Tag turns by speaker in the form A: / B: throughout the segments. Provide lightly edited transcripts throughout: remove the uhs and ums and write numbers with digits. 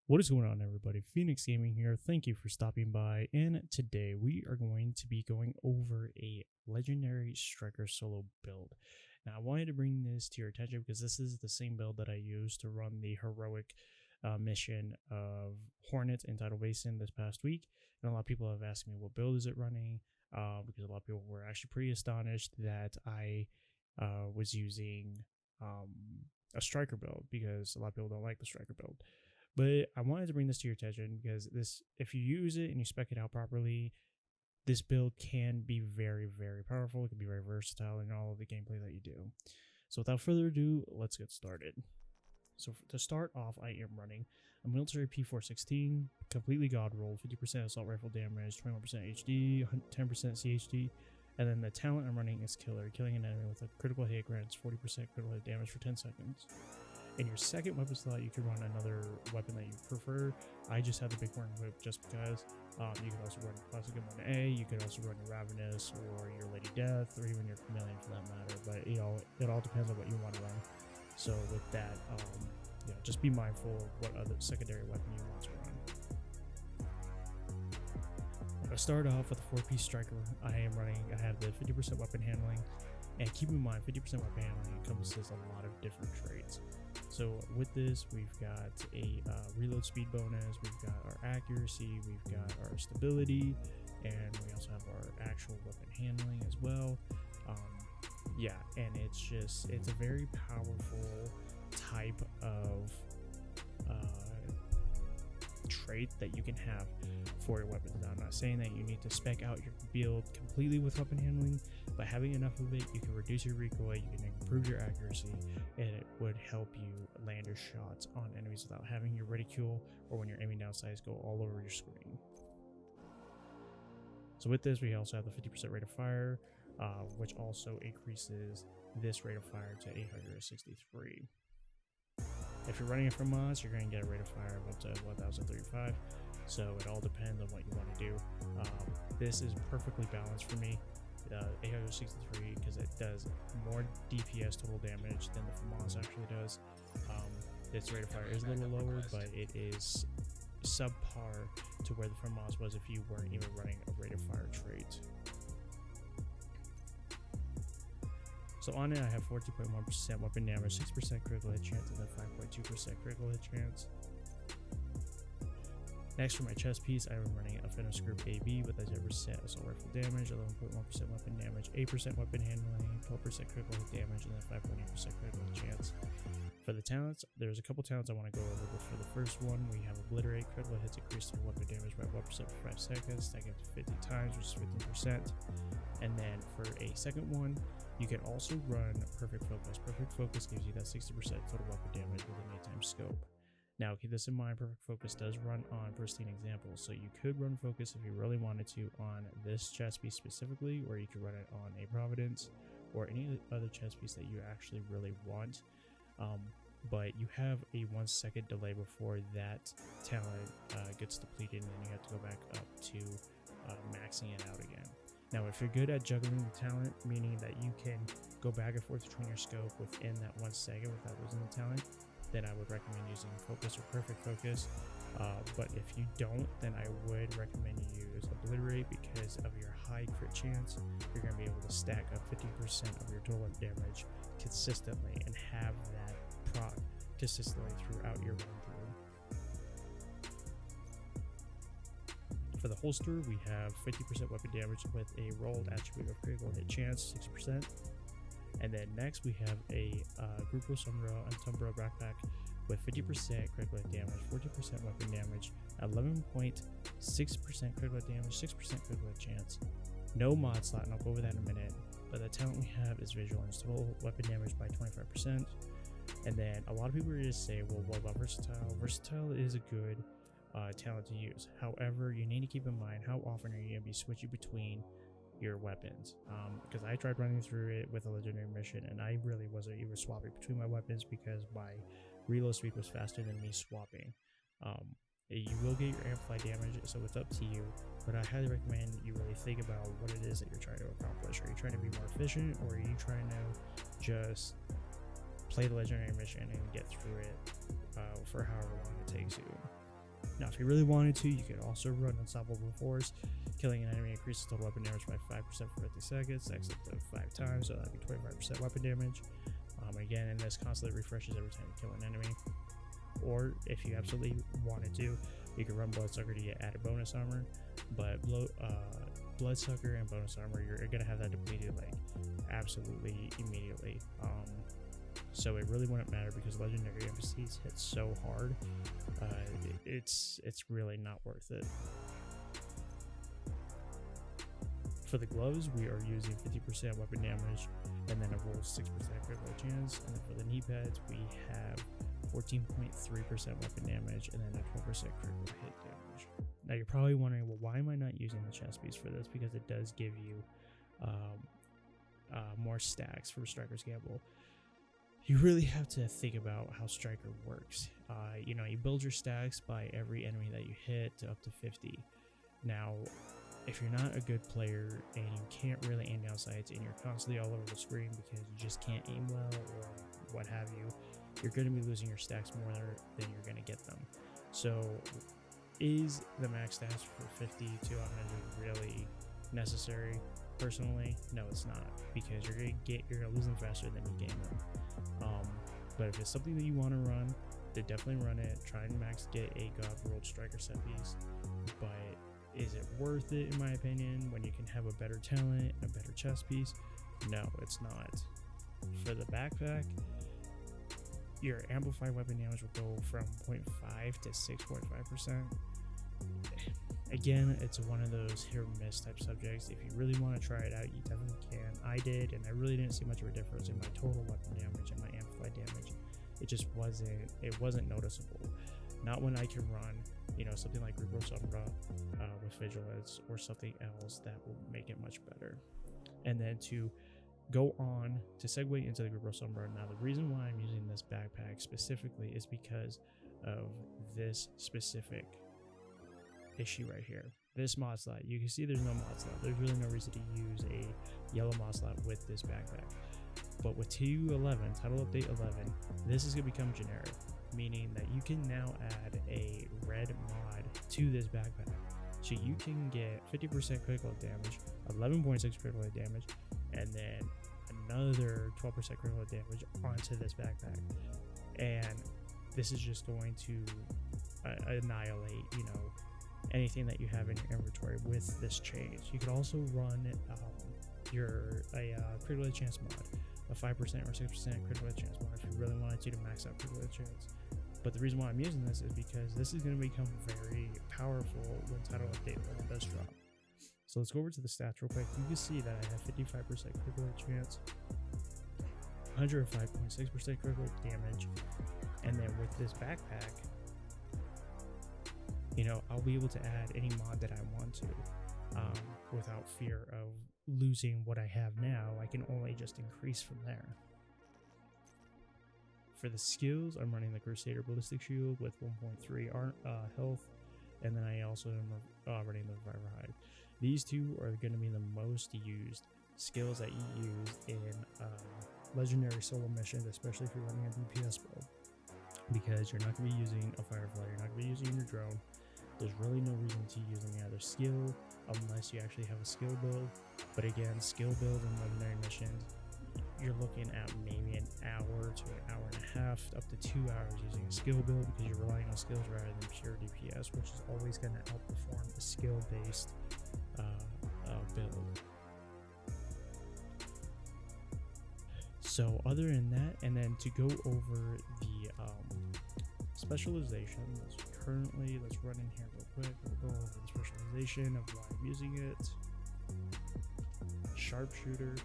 A: What is going on, everybody? Phoenix Gaming here. Thank you for stopping by. And today we are going to be going over a legendary striker solo build. Now, I wanted to bring this to your attention because this is the same build that I used to run the heroic mission of Hornet in Tidal Basin this past week. And a lot of people have asked me what build is it running, because a lot of people were actually pretty astonished that I was using a striker build, because a lot of people don't like the striker build. But I wanted to bring this to your attention because this, if you use it and you spec it out properly, this build can be very, very powerful. It can be very versatile in all of the gameplay that you do. So without further ado, let's get started. So to start off, I am running a military P416, completely god roll, 50% assault rifle damage, 21% HD, 10% CHD, and then the talent I'm running is killer, killing an enemy with a critical hit grants 40% critical hit damage for 10 seconds. In your second weapon slot, you can run another weapon that you prefer. I just have the Bighorn Whip just because. You can also run your Classic M1A, you can also run your Ravenous or your Lady Death, or even your Chameleon for that matter. But it all depends on what you want to run. So with that, just be mindful of what other secondary weapon you want to run. I start off with a 4-piece striker. I have the 50% weapon handling, and keep in mind 50% weapon handling encompasses a lot of different traits. So with this, we've got a reload speed bonus, we've got our accuracy, we've got our stability, and we also have our actual weapon handling as well. And it's a very powerful type of trait that you can have for your weapons. Now, I'm not saying that you need to spec out your build completely with weapon handling, but having enough of it, you can reduce your recoil, you can improve your accuracy, and it would help you land your shots on enemies without having your reticule, or when you're aiming down sights, go all over your screen. So with this, we also have the 50% rate of fire, which also increases this rate of fire to 863. If you're running it from mods, you're going to get a rate of fire of up to 1035. So it all depends on what you want to do. This is perfectly balanced for me, 863, because it does more DPS total damage than the FAMAS actually does. Its rate of fire is a little lower, but it is subpar to where the FAMAS was if you weren't even running a rate of fire trait. So on it, I have 14.1% weapon damage, 6% critical hit chance, and then 5.2% critical hit chance. Next, for my chest piece, I am running a Finish Group AB with a 0% assault rifle damage, 11.1% weapon damage, 8% weapon handling, 12% critical hit damage, and then 5.8% critical hit chance. For the talents, there's a couple talents I want to go over, but for the first one, we have Obliterate. Critical hits increase their weapon damage by 1% for 5 seconds, stacking up to 50 times, which is 15%. And then for a second one, you can also run Perfect Focus. Perfect Focus gives you that 60% total weapon damage with an 8 times scope. Now, keep this in mind, Perfect Focus does run on Pristine Examples, so you could run Focus if you really wanted to on this chest piece specifically, or you could run it on a Providence or any other chest piece that you actually really want. But you have a 1 second delay before that talent gets depleted, and then you have to go back up to maxing it out again. Now, if you're good at juggling the talent, meaning that you can go back and forth between your scope within that 1 second without losing the talent, then I would recommend using Focus or Perfect Focus. But if you don't, then I would recommend you use Obliterate, because of your high crit chance. You're going to be able to stack up 50% of your total damage consistently and have that proc consistently throughout your run through. For the holster, we have 50% weapon damage with a rolled attribute of critical hit chance, 6%. And then next we have a Grupo Sombra backpack with 50% critical hit damage, 40% weapon damage, 11.6% critical hit damage, 6% critical hit chance. No mod slot, and I'll go over that in a minute. But the talent we have is Visual and total weapon damage by 25%. And then a lot of people just say, well, what about Versatile? Versatile is a good talent to use. However, you need to keep in mind how often are you going to be switching between your weapons, because I tried running through it with a legendary mission, and I really wasn't even swapping between my weapons because my reload speed was faster than me swapping. You will get your amplify damage, so it's up to you, but I highly recommend you really think about what it is that you're trying to accomplish. Are you trying to be more efficient, or are you trying to just play the legendary mission and get through it for however long it takes you? Now, if you really wanted to, you could also run Unstoppable Force. Killing an enemy increases total weapon damage by 5% for 50 seconds, stacks up to 5 times, so that'd be 25% weapon damage. Again, and this constantly refreshes every time you kill an enemy. Or, if you absolutely wanted to, you could run Bloodsucker to get added bonus armor, but Bloodsucker and bonus armor, you're going to have that depleted like absolutely immediately. So it really wouldn't matter because legendary NPCs hit so hard. It's really not worth it. For the gloves, we are using 50% weapon damage and then a roll 6% critical chance. And then for the knee pads, we have 14.3% weapon damage and then a 12% critical hit damage. Now you're probably wondering, well, why am I not using the chest piece for this? Because it does give you more stacks for Striker's Gamble. You really have to think about how Striker works. You build your stacks by every enemy that you hit to up to 50. Now, if you're not a good player and you can't really aim down sights and you're constantly all over the screen because you just can't aim well or what have you, you're going to be losing your stacks more than you're going to get them. So, is the max stats for 50 to 100 really necessary? Personally, no, it's not, because you're gonna lose them faster than you gain them. But if it's something that you want to run, then definitely run it. Try and max get a God World Striker set piece. But is it worth it, in my opinion, when you can have a better talent, a better chest piece? No, it's not. For the backpack, your amplified weapon damage will go from 0.5 to 6.5%. Again, it's one of those hit or miss type subjects. If you really want to try it out, you definitely can. I did, and I really didn't see much of a difference in my total weapon damage and my amplified damage. It just wasn't noticeable. Not when I can run, something like Grupo Sombra with Vigilance or something else that will make it much better. And then to go on to segue into the Grupo Sombra. Now, the reason why I'm using this backpack specifically is because of this specific issue right here. This mod slot, you can see there's no mod slot. There's really no reason to use a yellow mod slot with this backpack. But with 2.11, Title Update 11, this is going to become generic, meaning that you can now add a red mod to this backpack. So you can get 50% critical damage, 11.6 critical damage, and then another 12% critical damage onto this backpack. And this is just going to annihilate, anything that you have in your inventory with this change. You could also run a critical chance mod, a 5% or 6% critical chance mod if you really wanted to max out critical chance. But the reason why I'm using this is because this is going to become very powerful when Title Update 11 does drop. So let's go over to the stats real quick. You can see that I have 55% critical chance, 105.6% critical damage, and then with this backpack, I'll be able to add any mod that I want to without fear of losing what I have now. I can only just increase from there. For the skills, I'm running the Crusader Ballistic Shield with 1.3 health, and then I also am running the Reviver Hide. These two are going to be the most used skills that you use in legendary solo missions, especially if you're running a DPS build, because you're not going to be using a Firefly, you're not going to be using your drone. There's really no reason to use any other skill unless you actually have a skill build. But again, skill builds and legendary missions, you're looking at maybe an hour to an hour and a half, up to 2 hours using a skill build, because you're relying on skills rather than pure DPS, which is always going to outperform a skill-based build. So other than that, and then to go over the specialization, let's run in here real quick. We'll go over the specialization of why I'm using it. Sharpshooter,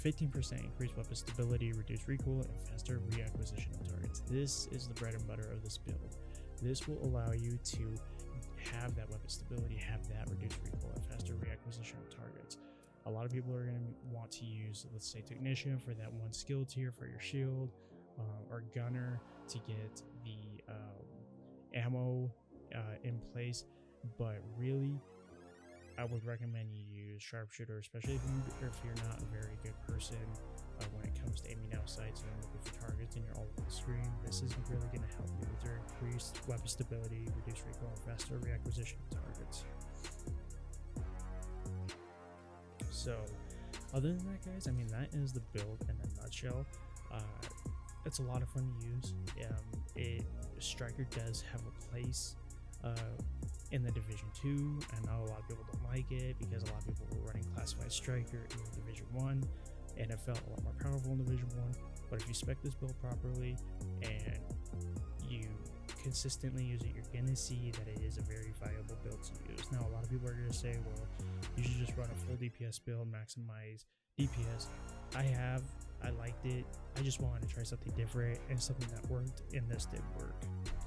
A: 15% increased weapon stability, reduced recoil, and faster reacquisition of targets. This is the bread and butter of this build. This will allow you to have that weapon stability, have that reduced recoil, and faster reacquisition of targets. A lot of people are going to want to use, let's say, Technician for that one skill tier for your shield, or Gunner to get the ammo in place. But really, I would recommend you use Sharpshooter, especially if you're not a very good person when it comes to aiming out sights and looking for targets in your all screen. This is really going to help you with your increased weapon stability, reduce recoil, faster reacquisition of targets. So other than that, guys, I mean, that is the build in a nutshell. It's a lot of fun to use. Striker does have a place in the Division 2. I know a lot of people don't like it because a lot of people were running classified striker in Division 1 and it felt a lot more powerful in Division 1. But if you spec this build properly and you consistently use it, you're gonna see that it is a very viable build to use. Now a lot of people are gonna say, well, you should just run a full DPS build, maximize DPS. I liked it. I just wanted to try something different and something that worked, and this did work.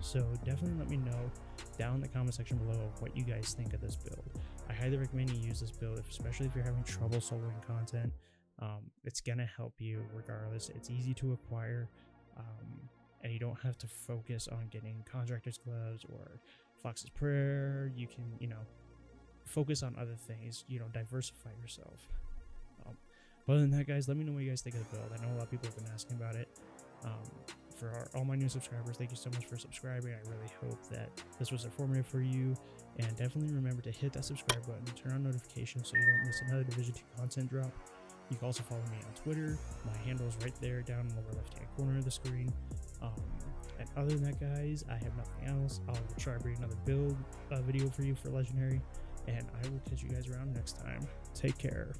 A: So definitely let me know down in the comment section below of what you guys think of this build. I highly recommend you use this build, especially if you're having trouble soloing content. It's gonna help you regardless. It's easy to acquire, and you don't have to focus on getting Contractor's Gloves or Fox's Prayer. You can, focus on other things, diversify yourself. Other than that, guys, let me know what you guys think of the build. I know a lot of people have been asking about it. For all my new subscribers, thank you so much for subscribing. I really hope that this was informative for you, and definitely remember to hit that subscribe button, turn on notifications so you don't miss another Division 2 content drop. You can also follow me on Twitter. My handle is right there down in the lower left hand corner of the screen. And other than that, guys, I have nothing else. I'll try to bring another build video for you for Legendary, and I will catch you guys around next time. Take care.